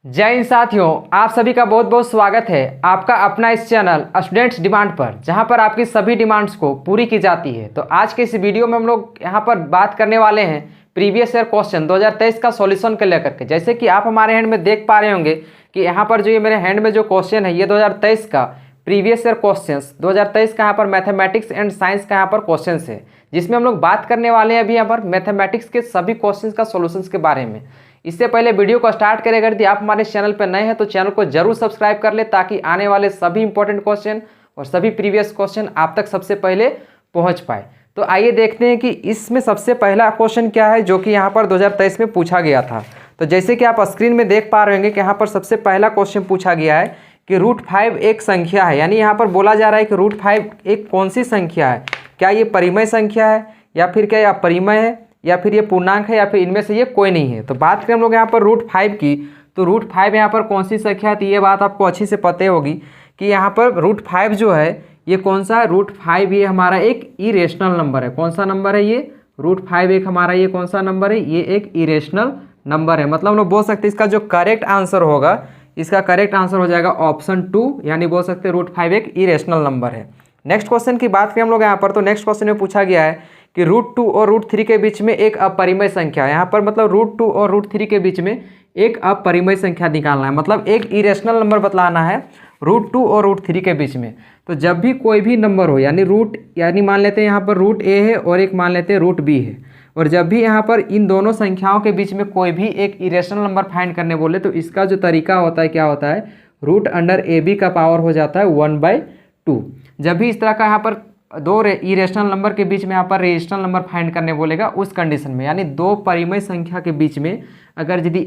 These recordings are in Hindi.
जय हिंद साथियों, आप सभी का बहुत बहुत स्वागत है आपका अपना इस चैनल स्टूडेंट्स डिमांड पर, जहां पर आपकी सभी डिमांड्स को पूरी की जाती है। तो आज के इस वीडियो में हम लोग यहां पर बात करने वाले हैं प्रीवियस ईयर क्वेश्चन 2023 का सॉल्यूशन को लेकर के। जैसे कि आप हमारे हैंड में देख पा रहे होंगे कि यहाँ पर जो ये मेरे हैंड में जो क्वेश्चन है ये 2023 का प्रीवियस ईयर क्वेश्चंस 2023 का यहाँ पर मैथमेटिक्स एंड साइंस का यहाँ पर क्वेश्चंस है, जिसमें हम लोग बात करने वाले हैं अभी यहाँ पर मैथमेटिक्स के सभी क्वेश्चंस का सॉल्यूशंस के बारे में। इससे पहले वीडियो को स्टार्ट करें, अगर यदि आप हमारे चैनल पर नए हैं तो चैनल को जरूर सब्सक्राइब कर ले, ताकि आने वाले सभी इंपॉर्टेंट क्वेश्चन और सभी प्रीवियस क्वेश्चन आप तक सबसे पहले पहुंच पाए। तो आइए देखते हैं कि इसमें सबसे पहला क्वेश्चन क्या है जो कि यहाँ पर 2023 में पूछा गया था। तो जैसे कि आप स्क्रीन में देख पा रहे होंगे कि यहाँ पर सबसे पहला क्वेश्चन पूछा गया है कि √5 एक संख्या है। यानी यहाँ पर बोला जा रहा है कि √5 एक कौन सी संख्या है, क्या ये परिमेय संख्या है या फिर क्या ये अपरिमेय है या फिर ये पूर्णांक है या फिर इनमें से ये कोई नहीं है। तो बात करें हम लोग यहाँ पर √5 की, तो √5 यहाँ पर कौन सी संख्या थी, ये बात आपको अच्छी से पता होगी कि यहाँ पर √5 जो है ये कौन सा है। √5 ये हमारा एक इरेशनल नंबर है। कौन सा नंबर है ये? √5 एक हमारा ये कौन सा नंबर है? ये एक इरेशनल नंबर है। मतलब हम लोग बोल सकते हैं इसका जो करेक्ट आंसर होगा, इसका करेक्ट आंसर हो जाएगा ऑप्शन 2, यानी बोल सकते हैं √5 एक इरेशनल नंबर है। नेक्स्ट क्वेश्चन की बात करें हम लोग यहाँ पर, तो नेक्स्ट क्वेश्चन में पूछा गया है कि √2 और √3 के बीच में एक अपरिमेय संख्या है। यहाँ पर मतलब √2 और √3 के बीच में एक अपरिमेय संख्या निकालना है, मतलब एक इरेशनल नंबर बतलाना है √2 और √3 के बीच में। तो जब भी कोई भी नंबर हो, यानी मान लेते हैं यहाँ पर √a है और एक मान लेते हैं √b है, और जब भी यहाँ पर इन दोनों संख्याओं के बीच में कोई भी एक इरेशनल नंबर फाइंड करने बोले, तो इसका जो तरीका होता है क्या होता है, √ab का पावर हो जाता है 1/2। जब भी इस तरह का यहाँ पर दो इरेशनल नंबर के बीच में यहाँ पर रेशनल नंबर फाइंड करने बोलेगा उस कंडीशन में, यानी दो परिमेय संख्या के बीच में अगर यदि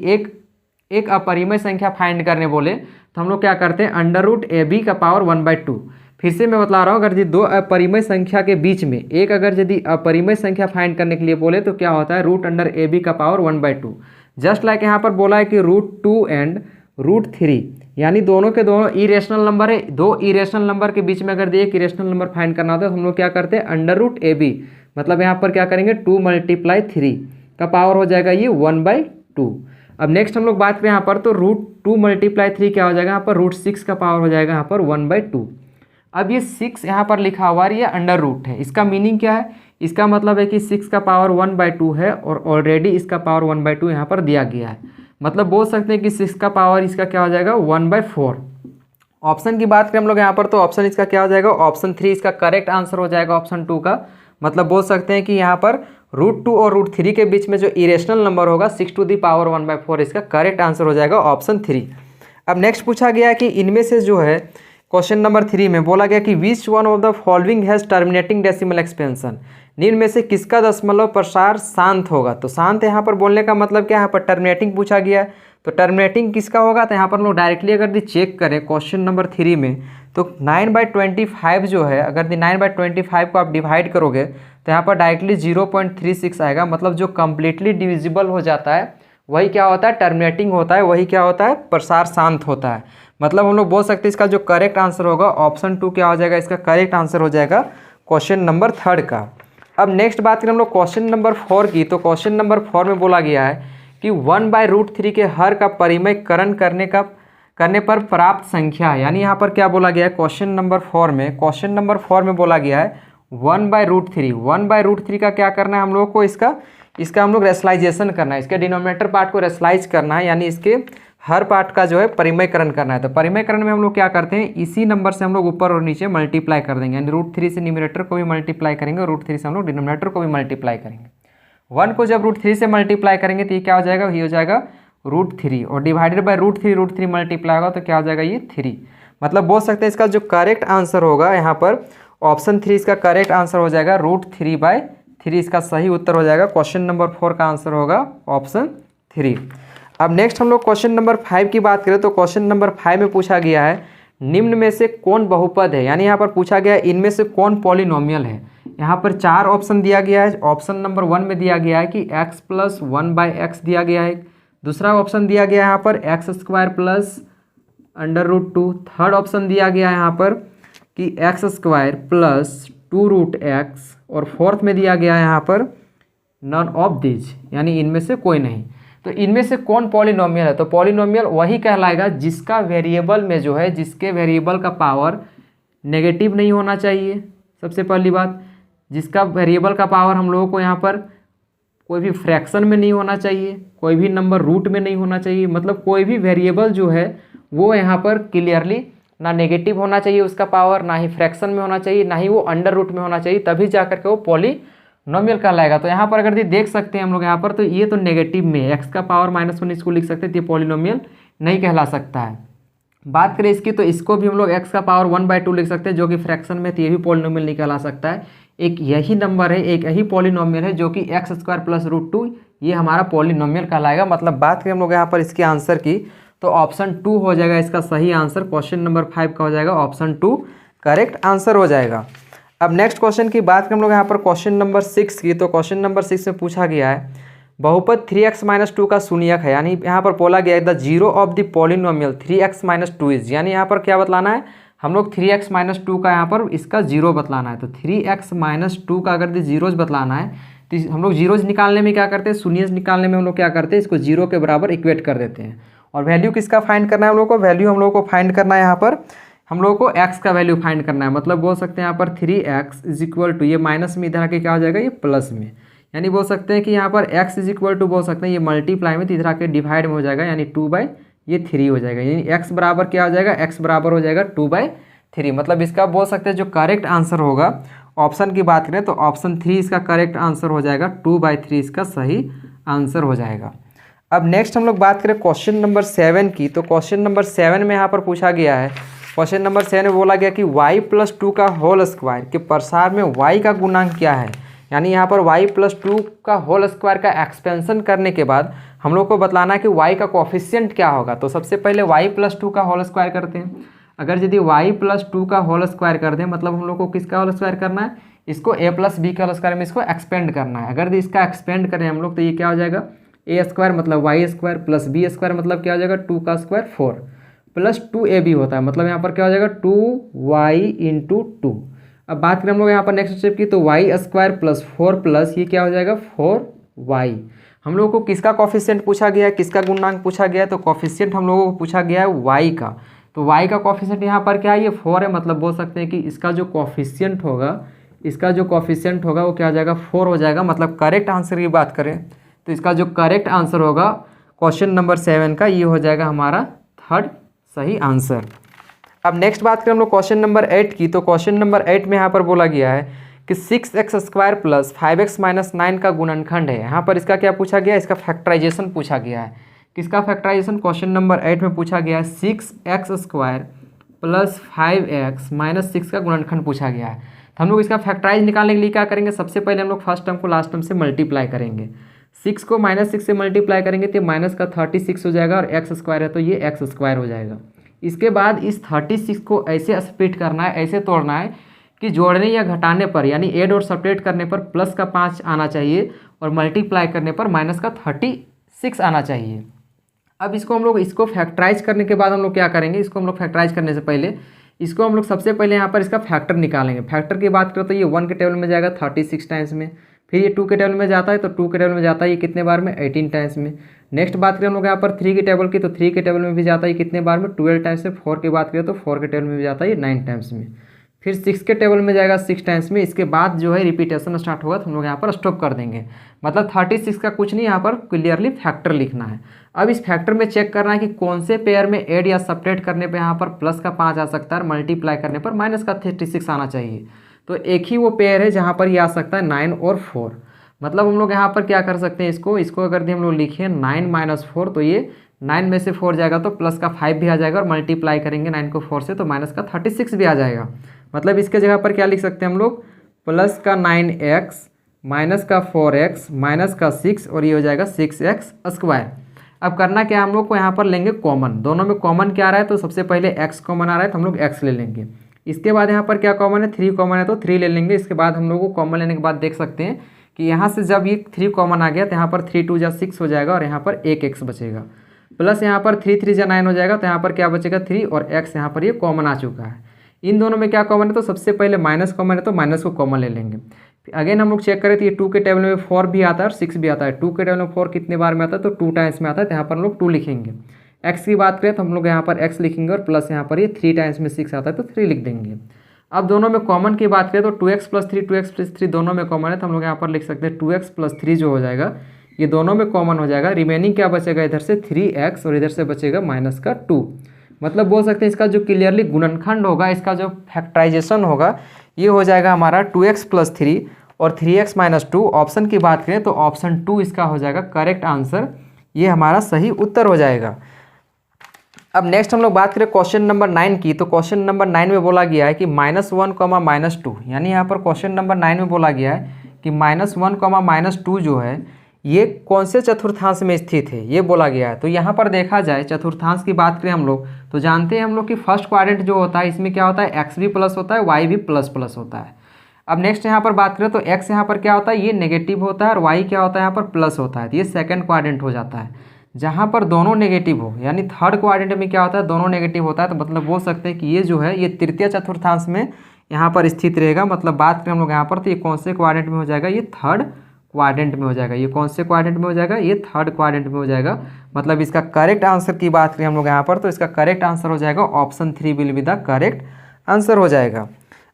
एक अपरिमेय संख्या फाइंड करने बोले तो हम लोग क्या करते हैं, √ab का पावर 1/2। फिर से मैं बता रहा हूँ, अगर यदि दो अपरिमेय संख्या के बीच में एक अगर यदि अपरिमेय संख्या फाइंड करने के लिए बोले तो क्या होता है, √ab का पावर 1/2। जस्ट लाइक यहाँ पर बोला है कि √2 एंड √3, यानी दोनों के दोनों इरेशनल नंबर है। दो इरेशनल नंबर के बीच में अगर एक इरेशनल नंबर फाइंड करना होता है तो हम लोग क्या करते हैं, √ab, मतलब यहाँ पर क्या करेंगे 2 × 3 का पावर हो जाएगा ये 1/2। अब नेक्स्ट हम लोग बात करें यहाँ पर, तो √2 × 3 क्या हो जाएगा, यहाँ पर √6 का पावर हो जाएगा यहाँ पर 1/2। अब ये 6 यहाँ पर लिखा हुआ है, ये अंडर रूट है। इसका मीनिंग क्या है, इसका मतलब है कि 6 का पावर 1/2 है और ऑलरेडी इसका पावर 1/2 यहाँ पर दिया गया है। मतलब बोल सकते हैं कि 6 का पावर इसका क्या हो जाएगा, 1/4। ऑप्शन की बात करें हम लोग यहाँ पर, तो ऑप्शन इसका क्या हो जाएगा, ऑप्शन 3 इसका करेक्ट आंसर हो जाएगा ऑप्शन 2 का। मतलब बोल सकते हैं कि यहाँ पर √2 और √3 के बीच में जो इरेशनल नंबर होगा 6⁴ इसका करेक्ट आंसर हो जाएगा ऑप्शन 3। अब नेक्स्ट पूछा गया है कि इनमें से जो है क्वेश्चन नंबर 3 में बोला गया कि which one of the following has terminating decimal expansion, निम्न में से किसका दशमलव प्रसार शांत होगा। तो शांत यहाँ पर बोलने का मतलब क्या है, यहाँ पर टर्मिनेटिंग पूछा गया है, तो टर्मिनेटिंग किसका होगा। तो यहाँ पर हम लोग डायरेक्टली अगर चेक करें क्वेश्चन नंबर 3 में, तो 9/25 जो है, अगर 9/25 को आप डिवाइड करोगे तो यहाँ पर डायरेक्टली 0.36 आएगा। मतलब जो कम्प्लीटली डिविजिबल हो जाता है वही क्या होता है, टर्मिनेटिंग होता है, वही क्या होता है, प्रसार शांत होता है। मतलब हम लोग बोल सकते हैं इसका जो करेक्ट आंसर होगा ऑप्शन 2 क्या हो जाएगा, इसका करेक्ट आंसर हो जाएगा क्वेश्चन नंबर 3 का। अब नेक्स्ट बात करें हम लोग क्वेश्चन नंबर 4 की, तो क्वेश्चन नंबर 4 में बोला गया है कि 1/√3 के हर का परिमेयकरण करने पर प्राप्त संख्या है। यानी यहाँ पर क्या बोला गया है क्वेश्चन नंबर 4 में बोला गया है 1/√3 का क्या करना है हम लोग को, इसका हम लोग रेशनलाइजेशन करना है, इसके डिनोमिनेटर पार्ट को रेशनलाइज करना है, यानी इसके हर पार्ट का जो है परिमेयकरण करना है। तो परिमेयकरण में हम लोग क्या करते हैं, इसी नंबर से हम लोग ऊपर और नीचे मल्टीप्लाई कर देंगे, यानी √3 से न्यूमरेटर को भी मल्टीप्लाई करेंगे और √3 से हम लोग डिनोमिनेटर को भी मल्टीप्लाई करेंगे। 1 को जब √3 से मल्टीप्लाई करेंगे तो ये क्या हो जाएगा, ये हो जाएगा √3, और डिवाइडेड बाय √3 मल्टीप्लाई होगा तो क्या हो जाएगा, ये 3। मतलब बोल सकते हैं इसका जो करेक्ट आंसर होगा यहाँ पर ऑप्शन 3 इसका करेक्ट आंसर हो जाएगा √3/3, इसका सही उत्तर हो जाएगा। क्वेश्चन नंबर 4 का आंसर होगा ऑप्शन 3। अब नेक्स्ट हम लोग क्वेश्चन नंबर 5 की बात करें, तो क्वेश्चन नंबर 5 में पूछा गया है निम्न में से कौन बहुपद है। यानी यहाँ पर पूछा गया है इनमें से कौन पॉलिनोमियल है। यहाँ पर 4 ऑप्शन दिया गया है। ऑप्शन नंबर 1 में दिया गया है कि x + 1/x दिया गया है। दूसरा ऑप्शन दिया गया है यहाँ पर x² + √2। थर्ड ऑप्शन दिया गया है यहाँ पर कि x² + 2√x, और फोर्थ में दिया गया है यहाँ पर नन ऑफ दिज, यानी इनमें से कोई नहीं। तो इनमें से कौन पॉलिनोमियल है? तो पॉलिनोमियल वही कहलाएगा जिसका वेरिएबल में जो है, जिसके वेरिएबल का पावर नेगेटिव नहीं होना चाहिए। सबसे पहली बात, जिसका वेरिएबल का पावर हम लोगों को यहाँ पर कोई भी फ्रैक्शन में नहीं होना चाहिए, कोई भी नंबर रूट में नहीं होना चाहिए। मतलब कोई भी वेरिएबल जो है वो यहाँ पर क्लियरली ना नेगेटिव होना चाहिए उसका पावर, ना ही फ्रैक्शन में होना चाहिए, ना ही वो अंडर रूट में होना चाहिए, तभी जा करके वो पॉलिनोमियल कहलाएगा। तो यहाँ पर अगर देख सकते हैं हम लोग यहाँ पर, तो ये तो नेगेटिव में एक्स का पावर -1 इसको लिख सकते हैं, तो ये पॉलिनोमियल नहीं कहला सकता है। बात करें इसकी, तो इसको भी हम लोग एक्स का पावर 1/2 लिख सकते हैं, जो कि फ्रैक्शन में, तो ये भी पॉलिनोमियल नहीं कहला सकता है। एक यही नंबर है, एक यही पॉलिनोमियल है जो कि x² + √2, ये हमारा पॉलिनोमियल कहलाएगा। मतलब बात करें हम लोग यहाँ पर इसके आंसर की, तो ऑप्शन 2 हो जाएगा इसका सही आंसर। क्वेश्चन नंबर 5 का हो जाएगा ऑप्शन 2 करेक्ट आंसर हो जाएगा। अब नेक्स्ट क्वेश्चन की बात करें हम लोग यहाँ पर क्वेश्चन नंबर 6 की, तो क्वेश्चन नंबर 6 में पूछा गया है बहुपद 3x - 2 का शून्यक है, यानी यहाँ पर बोला गया है the zero of the polynomial 3x - 2 is, यानी यहाँ पर क्या बतलाना है हम लोग 3x - 2 का यहाँ पर इसका जीरो बतलाना है। तो 3x - 2 का अगर जीरोज बतलाना है तो हम लोग जीरोज निकालने में क्या करते हैं, शून्य निकालने में हम लोग क्या करते हैं, इसको जीरो के बराबर इक्वेट कर देते हैं। और वैल्यू किसका फाइंड करना है हम लोग को, वैल्यू हम लोग को फाइंड करना है यहाँ पर, हम लोग को x का वैल्यू फाइंड करना है। मतलब बोल सकते हैं यहाँ पर 3x = ये माइनस में इधर आके क्या हो जाएगा, ये प्लस में, यानी बोल सकते हैं कि यहाँ पर x = बोल सकते हैं ये मल्टीप्लाई में, तो इधर आके डिवाइड में हो जाएगा, यानी 2/3 हो जाएगा। यानी x बराबर क्या हो जाएगा, x बराबर हो जाएगा 2/3। मतलब इसका बोल सकते हैं जो करेक्ट आंसर होगा, ऑप्शन की बात करें तो ऑप्शन 3 इसका करेक्ट आंसर हो जाएगा, 2/3 इसका सही आंसर हो जाएगा। अब नेक्स्ट हम लोग बात करें क्वेश्चन नंबर 7 की, तो क्वेश्चन नंबर 7 में यहाँ पर पूछा गया है, क्वेश्चन नंबर 7 में बोला गया कि y + 2 का होल स्क्वायर के प्रसार में y का गुणांक क्या है। यानी यहाँ पर y + 2 का होल स्क्वायर का एक्सपेंशन करने के बाद हम लोग को बतलाना है कि y का कोफिशिएंट क्या होगा। तो सबसे पहले y + 2 का होल स्क्वायर करते हैं। अगर यदि y + 2 का होल स्क्वायर कर दें, मतलब हम लोग को किसका होल स्क्वायर करना है, इसको a + b का होल स्क्वायर में इसको एक्सपेंड करना है। अगर इसका एक्सपेंड करें हम लोग तो ये क्या हो जाएगा, a² मतलब y² + b² मतलब क्या हो जाएगा 2 का स्क्वायर 4 + 2ab होता है। मतलब यहाँ पर क्या हो जाएगा 2y × 2। अब बात करें हम लोग यहाँ पर नेक्स्ट स्टेप की, तो y² + 4 प्लस ये क्या हो जाएगा 4y। हम लोगों को किसका कोफिशिएंट पूछा गया है, किसका गुणांक पूछा गया है, तो कोफिशिएंट हम लोगों को पूछा गया है y का। तो y का कोफिशिएंट यहाँ पर क्या है, ये 4 है। मतलब बोल सकते हैं कि इसका जो कोफिशिएंट होगा, इसका जो कोफिशिएंट होगा वो क्या हो जाएगा 4 हो जाएगा। मतलब करेक्ट आंसर की बात करें तो इसका जो करेक्ट आंसर होगा क्वेश्चन नंबर 7 का, ये हो जाएगा हमारा 3rd सही आंसर। अब नेक्स्ट बात करें हम लोग क्वेश्चन नंबर 8 की, तो क्वेश्चन नंबर 8 में यहाँ पर बोला गया है कि 6x² + 5x - 9 का गुणनखंड है। यहाँ पर इसका क्या पूछा गया है, इसका फैक्टराइजेशन पूछा गया है। किसका फैक्टराइजेशन क्वेश्चन नंबर 8 में पूछा गया है, 6x² + 5x - 6 का गुणनखंड पूछा गया है। तो हम लोग इसका फैक्टराइज निकालने के लिए क्या करेंगे, सबसे पहले हम लोग फर्स्ट टर्म को लास्ट टर्म से मल्टीप्लाई करेंगे। 6 को -6 से मल्टीप्लाई करेंगे तो माइनस का 36 हो जाएगा, और x² है तो ये x² हो जाएगा। इसके बाद इस 36 को ऐसे स्प्लिट करना है, ऐसे तोड़ना है कि जोड़ने या घटाने पर, यानी ऐड और सब्ट्रैक्ट करने पर प्लस का 5 आना चाहिए, और मल्टीप्लाई करने पर माइनस का 36 आना चाहिए। अब इसको हम लोग इसको फैक्टराइज करने के बाद हम लोग क्या करेंगे, इसको हम लोग फैक्टराइज करने से पहले इसको हम लोग सबसे पहले यहाँ पर इसका फैक्टर निकालेंगे। फैक्टर की बात करें तो ये 1 के टेबल में जाएगा 36 टाइम्स में, फिर ये 2 के टेबल में जाता है तो 2 के टेबल में जाता है ये कितने बार में 18 टाइम्स में। नेक्स्ट बात करें हम लोग यहाँ पर 3 के टेबल की, तो 3 के टेबल में भी जाता है ये कितने बार में 12 टाइम्स में। 4 की बात करें तो 4 के टेबल में भी जाता है ये 9 टाइम्स में। फिर 6 के टेबल में जाएगा 6 टाइम्स में। इसके बाद जो है रिपीटेशन स्टार्ट होगा तो हम लोग यहाँ पर स्टॉप कर देंगे। मतलब 36 का कुछ नहीं, यहाँ पर क्लियरली फैक्टर लिखना है। अब इस फैक्टर में चेक करना है कि कौन से पेयर में ऐड या सब्ट्रैक्ट करने पे यहाँ पर प्लस का 5 आ सकता है और मल्टीप्लाई करने पर माइनस का 36 आना चाहिए। तो एक ही वो पेयर है जहाँ पर ये आ सकता है 9 और 4। मतलब हम लोग यहाँ पर क्या कर सकते हैं, इसको अगर हम लोग लिखें 9 - 4 तो ये 9 में से 4 जाएगा तो प्लस का 5 भी आ जाएगा, और मल्टीप्लाई करेंगे 9 को 4 से तो माइनस का 36 भी आ जाएगा। मतलब इसके जगह पर क्या लिख सकते हैं हम लोग, प्लस का 9x माइनस का 4x माइनस का 6, और ये हो जाएगा 6x²। अब करना क्या, हम लोग को यहाँ पर लेंगे कॉमन। दोनों में कॉमन क्या आ रहा है, तो सबसे पहले x कॉमन आ रहा है तो हम लोग x ले लेंगे। इसके बाद यहाँ पर क्या कॉमन है, 3 कॉमन है तो 3 ले लेंगे। इसके बाद हम लोग को कॉमन लेने के बाद देख सकते हैं कि यहाँ से जब ये 3 कॉमन आ गया तो यहाँ पर 3 × 2 = 6 हो जाएगा, और यहाँ पर एक x बचेगा। प्लस यहाँ पर 3 × 3 = 9 हो जाएगा, तो यहाँ पर क्या बचेगा 3, और x यहाँ पर ये कॉमन आ चुका है। इन दोनों में क्या कॉमन है, तो सबसे पहले माइनस कॉमन है तो माइनस को कॉमन ले लेंगे। अगेन हम लोग चेक करें तो ये 2 के टेबल में 4 भी आता है और 6 भी आता है। 2 के टेबल में 4 कितने बार में आता है, तो 2 टाइम्स में आता है, तो यहाँ पर हम लोग 2 लिखेंगे। x की बात करें तो हम लोग यहाँ पर x लिखेंगे और प्लस यहाँ पर ये 3 टाइम्स में 6 आता है तो 3 लिख देंगे। अब दोनों में कॉमन की बात करें तो 2x + 3 2x + 3 दोनों में कॉमन है, तो हम लोग यहाँ पर लिख सकते हैं 2x + 3 जो हो जाएगा ये दोनों में कॉमन हो जाएगा। रिमेनिंग क्या बचेगा, इधर से 3x और इधर से बचेगा -2। मतलब बोल सकते हैं इसका जो क्लियरली गुणनखंड होगा, इसका जो फैक्टराइजेशन होगा ये हो जाएगा हमारा 2x + 3 और 3x - 2। ऑप्शन की बात करें तो ऑप्शन 2 इसका हो जाएगा करेक्ट आंसर, ये हमारा सही उत्तर हो जाएगा। अब नेक्स्ट हम लोग बात करें क्वेश्चन नंबर 9 की, तो क्वेश्चन नंबर 9 में बोला गया है कि -1, -2, यानी यहाँ पर क्वेश्चन नंबर 9 में बोला गया है कि -1, -2 जो है ये कौन से चतुर्थांश में स्थित है, ये बोला गया है। तो यहाँ पर देखा जाए चतुर्थांश की बात करें हम लोग तो जानते हैं हम लोग कि फर्स्ट क्वाड्रेंट जो होता है इसमें क्या होता है, x भी प्लस होता है, y भी प्लस होता है। अब नेक्स्ट यहाँ पर बात करें तो x यहाँ पर क्या होता है, ये नेगेटिव होता है और y क्या होता है यहाँ पर प्लस होता है, तो ये सेकंड क्वाड्रेंट हो जाता है। जहाँ पर दोनों नेगेटिव हो, यानी थर्ड क्वाड्रेंट में क्या होता है, दोनों नेगेटिव होता है, तो मतलब बोल सकते हैं कि ये जो है ये तृतीय चतुर्थांश में यहाँ पर स्थित रहेगा। मतलब बात करें हम लोग यहाँ पर तो ये कौन से क्वाड्रेंट में हो जाएगा, ये थर्ड क्वाड्रेंट में हो जाएगा। ये कौन से क्वाड्रेंट में हो जाएगा, ये थर्ड क्वाड्रेंट में हो जाएगा। मतलब इसका करेक्ट आंसर की बात करें हम लोग यहाँ पर तो इसका करेक्ट आंसर हो जाएगा option 3 will be the correct answer हो जाएगा।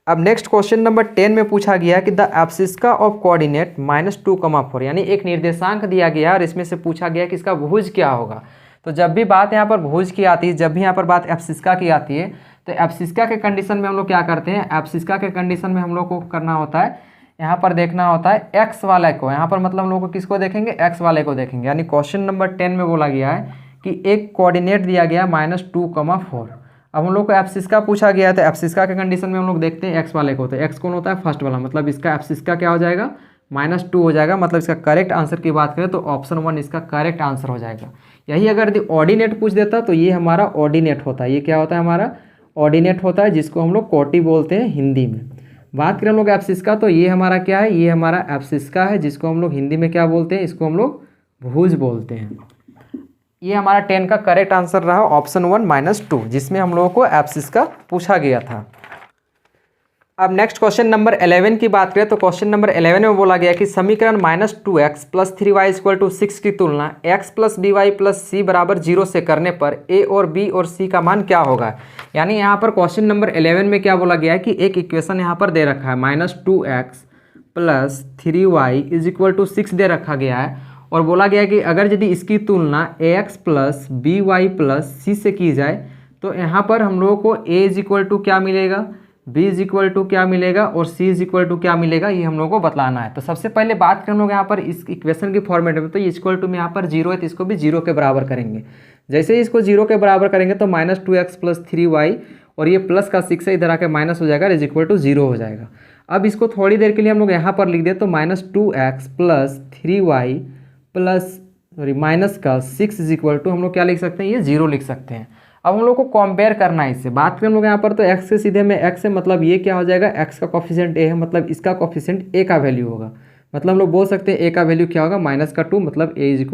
अब नेक्स्ट क्वेश्चन नंबर 10 में पूछा गया कि द एब्सिस्का ऑफ कोऑर्डिनेट -2, 4, यानी एक निर्देशांक दिया गया और इसमें से पूछा गया कि इसका भुज क्या होगा। तो जब भी बात यहाँ पर भुज की आती है, जब भी यहाँ पर बात एब्सिस्का की आती है, तो एब्सिस्का के कंडीशन में हम लोग क्या करते हैं, एब्सिस्का के कंडीशन में हम लोग को करना होता है, यहाँ पर देखना होता है एक्स वाले को। यहाँ पर मतलब हम लोग को किसको देखेंगे, एक्स वाले को देखेंगे। यानी क्वेश्चन नंबर 10 में बोला गया है कि एक कोऑर्डिनेट दिया गया -2, 4। अब हम लोग को एब्सिस्का पूछा गया है, तो एब्सिस्का के कंडीशन में हम लोग देखते हैं एक्स वाले को, तो एक्स कौन होता है, फर्स्ट वाला, मतलब इसका एब्सिस्का क्या हो जाएगा, -2 हो जाएगा। मतलब इसका करेक्ट आंसर की बात करें तो ऑप्शन 1 इसका करेक्ट आंसर हो जाएगा। यही अगर यदि ऑर्डिनेट पूछ देता तो ये हमारा ऑर्डिनेट होता है। ये क्या होता है, हमारा ऑर्डिनेट होता है, जिसको हम लोग कोटि बोलते हैं हिंदी में। बात करें हम लोग एब्सिस्का तो ये हमारा क्या है, ये हमारा एब्सिस्का है, जिसको हम लोग हिंदी में क्या बोलते हैं, इसको हम लोग भुज बोलते हैं। ये हमारा 10 का करेक्ट आंसर रहा ऑप्शन 1 -2, जिसमें हम लोगों को एब्सिस्का पूछा गया था। अब नेक्स्ट क्वेश्चन नंबर 11 की बात करें तो क्वेश्चन नंबर 11 में बोला गया कि समीकरण -2x + 3y = 6 की तुलना x + by + c = 0 से करने पर a और b और c का मान क्या होगा। यानी यहाँ पर क्वेश्चन नंबर 11 में क्या बोला गया है कि एक इक्वेशन यहाँ पर दे रखा है, -2x + 3y = 6 दे रखा गया है, और बोला गया कि अगर यदि इसकी तुलना ax + by + c से की जाए तो यहाँ पर हम लोगों को a = क्या मिलेगा, b = क्या मिलेगा और c = क्या मिलेगा, ये हम लोगों को बतलाना है। तो सबसे पहले बात करें हम लोग यहाँ पर इस इक्वेशन के फॉर्मेट में, तो ये इक्वल टू में यहाँ पर 0 है तो इसको भी 0 के बराबर करेंगे। जैसे ही इसको 0 के बराबर करेंगे तो -2x + 3y और ये प्लस का 6 है, इधर आके माइनस हो जाएगा, = 0 हो जाएगा। अब इसको थोड़ी देर के लिए हम लोग यहाँ पर लिख दे तो -2x + 3y माइनस का 6 = हम लोग क्या लिख सकते हैं, ये 0 लिख सकते हैं। अब हम लोग को कंपेयर करना है इससे। बात करें हम लोग यहाँ पर तो x के सीधे में x है, मतलब ये क्या हो जाएगा, x का कोफिशिएंट a है, मतलब इसका कोफिशिएंट a का वैल्यू होगा। मतलब हम लोग बोल सकते हैं a का वैल्यू क्या होगा, -2, मतलब a =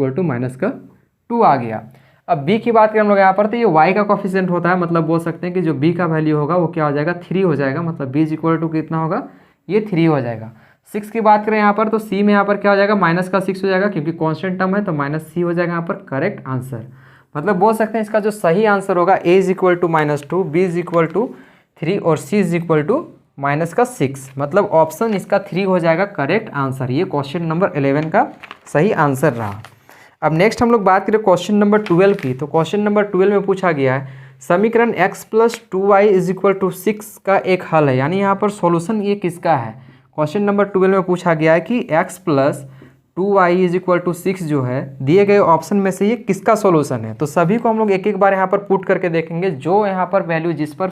-2 आ गया। अब b की बात करें हम लोग यहाँ पर तो ये y का कोफिशिएंट होता है, मतलब बोल सकते हैं कि जो b का वैल्यू होगा वो क्या हो जाएगा, 3 हो जाएगा। मतलब b = कितना होगा, ये 3 हो जाएगा। 6 की बात करें यहाँ पर तो c में यहाँ पर क्या हो जाएगा, -6 हो जाएगा, क्योंकि कॉन्स्टेंट टर्म है तो -c हो जाएगा यहाँ पर करेक्ट आंसर। मतलब बोल सकते हैं इसका जो सही आंसर होगा a = -2, b = 3 और c = -6। मतलब ऑप्शन इसका 3 हो जाएगा करेक्ट आंसर। ये क्वेश्चन नंबर 11 का सही आंसर रहा। अब नेक्स्ट हम लोग बात करें क्वेश्चन नंबर 12 की, तो क्वेश्चन नंबर 12 में पूछा गया है समीकरण x + 2y = 6 का एक हल है। यानी यहाँ पर सॉल्यूशन ये किसका है, क्वेश्चन नंबर 12 में पूछा गया है कि x + 2y = 6 जो है दिए गए ऑप्शन में से ये किसका सॉल्यूशन है। तो सभी को हम लोग एक एक बार यहाँ पर पुट करके देखेंगे, जो यहाँ पर वैल्यू जिस पर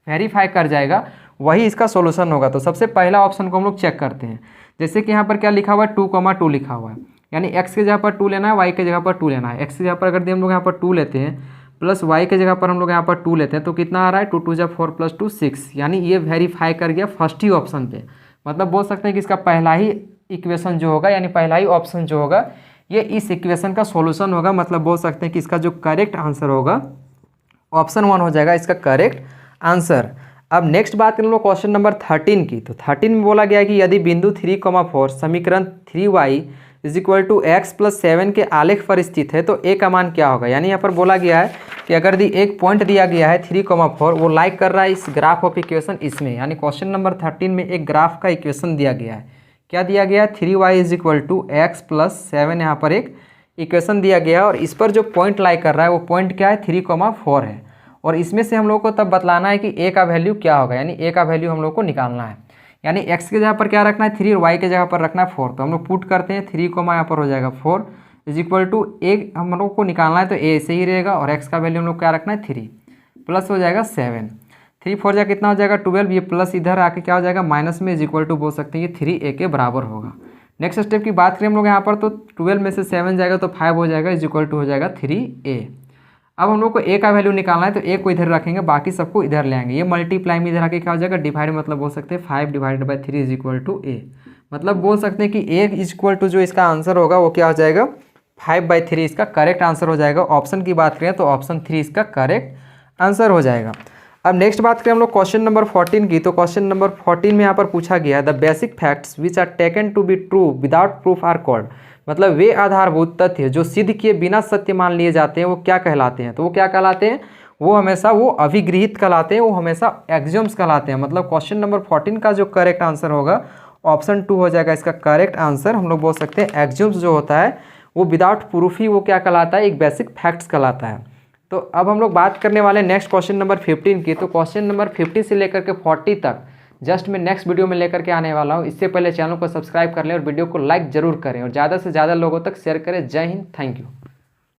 वेरीफाई कर जाएगा वही इसका सॉल्यूशन होगा। तो सबसे पहला ऑप्शन को हम लोग चेक करते हैं। जैसे कि यहाँ पर क्या लिखा हुआ है, 2, 2 लिखा हुआ है, यानी x के जगह पर 2 लेना है, y के जगह पर 2 लेना है। x की जगह पर अगर हम लोग यहाँ पर 2 लेते हैं प्लस y के जगह पर हम लोग यहाँ पर 2 लेते हैं तो कितना आ रहा है, 2 × 4 + 2 6, यानी ये वेरीफाई कर गया फर्स्ट ही ऑप्शन पे। मतलब बोल सकते हैं कि इसका पहला ही इक्वेशन जो होगा, यानी पहला ही ऑप्शन जो होगा ये इस इक्वेशन का सॉल्यूशन होगा। मतलब बोल सकते हैं कि इसका जो करेक्ट आंसर होगा ऑप्शन 1 हो जाएगा इसका करेक्ट आंसर। अब नेक्स्ट बात करें हम लोग क्वेश्चन नंबर 13 की। तो 13 में बोला गया है कि यदि बिंदु 3,4 समीकरण 3y = x+7 के आलेख पर स्थित है तो a का मान क्या होगा। यानी यहाँ पर बोला गया है कि अगर एक पॉइंट दिया गया है 3,4, वो लाइक कर रहा है इस ग्राफ ऑफ इक्वेशन इसमें, यानी क्वेश्चन नंबर 13 में एक ग्राफ का इक्वेशन दिया गया है। क्या दिया गया है? 3y = x+7 यहाँ पर एक इक्वेशन दिया गया है और इस पर जो पॉइंट लाइक कर रहा है वो पॉइंट क्या है? 3,4 है। और इसमें से हम लोग को तब बतलाना है कि a का वैल्यू क्या होगा, यानी a का वैल्यू हम लोग को निकालना है। यानी x के जगह पर क्या रखना है? 3 और y के जगह पर रखना है 4। तो हम लोग पुट करते हैं 3, यहाँ पर हो जाएगा 4 = a हम लोग को निकालना है तो a ऐसे ही रहेगा और x का वैल्यू हम लोग क्या रखना है? 3 प्लस हो जाएगा 7। 3 4 जा कितना हो जाएगा? 12। ये प्लस इधर आके क्या हो जाएगा? माइनस में = बोल सकते हैं कि 3a के बराबर होगा। नेक्स्ट स्टेप की बात करें हम लोग यहाँ पर, तो 12 में से 7 जाएगा तो 5 हो जाएगा = हो जाएगा 3a। अब हम लोग को a का वैल्यू निकालना है तो a को इधर रखेंगे, बाकी सबको इधर ले आएंगे। ये मल्टीप्लाई में इधर आके क्या हो जाएगा? डिवाइड, मतलब बोल सकते हैं 5 / 3 = a। मतलब बोल सकते हैं कि a जो इसका आंसर होगा वो क्या हो जाएगा? 5/3 इसका करेक्ट आंसर हो जाएगा। ऑप्शन की बात करें तो ऑप्शन 3 इसका करेक्ट आंसर हो जाएगा। अब नेक्स्ट बात करें हम लोग क्वेश्चन नंबर 14 की। तो क्वेश्चन नंबर 14 में यहाँ पर पूछा गया है the basic facts which are taken to be true without proof are called. मतलब वे आधारभूत तथ्य जो सिद्ध किए बिना सत्य मान लिए जाते हैं वो क्या कहलाते हैं? तो वो क्या कहलाते हैं? वो हमेशा वो अभिगृहित कहलाते हैं, वो हमेशा एक्सियोम्स कहलाते हैं। मतलब क्वेश्चन नंबर 14 का जो करेक्ट आंसर होगा ऑप्शन 2 हो जाएगा इसका करेक्ट आंसर। हम लोग बोल सकते हैं एक्सियोम्स जो होता है वो विदाउट प्रूफ ही वो क्या कहलाता है? एक बेसिक फैक्ट्स कहलाता है। तो अब हम लोग बात करने वाले नेक्स्ट क्वेश्चन नंबर 15 की। तो क्वेश्चन नंबर 15 से लेकर के 40 तक जस्ट मैं नेक्स्ट वीडियो में लेकर के आने वाला हूँ। इससे पहले चैनल को सब्सक्राइब कर लें और वीडियो को लाइक जरूर करें और ज़्यादा से ज़्यादा लोगों तक शेयर करें। जय हिंद, थैंक यू।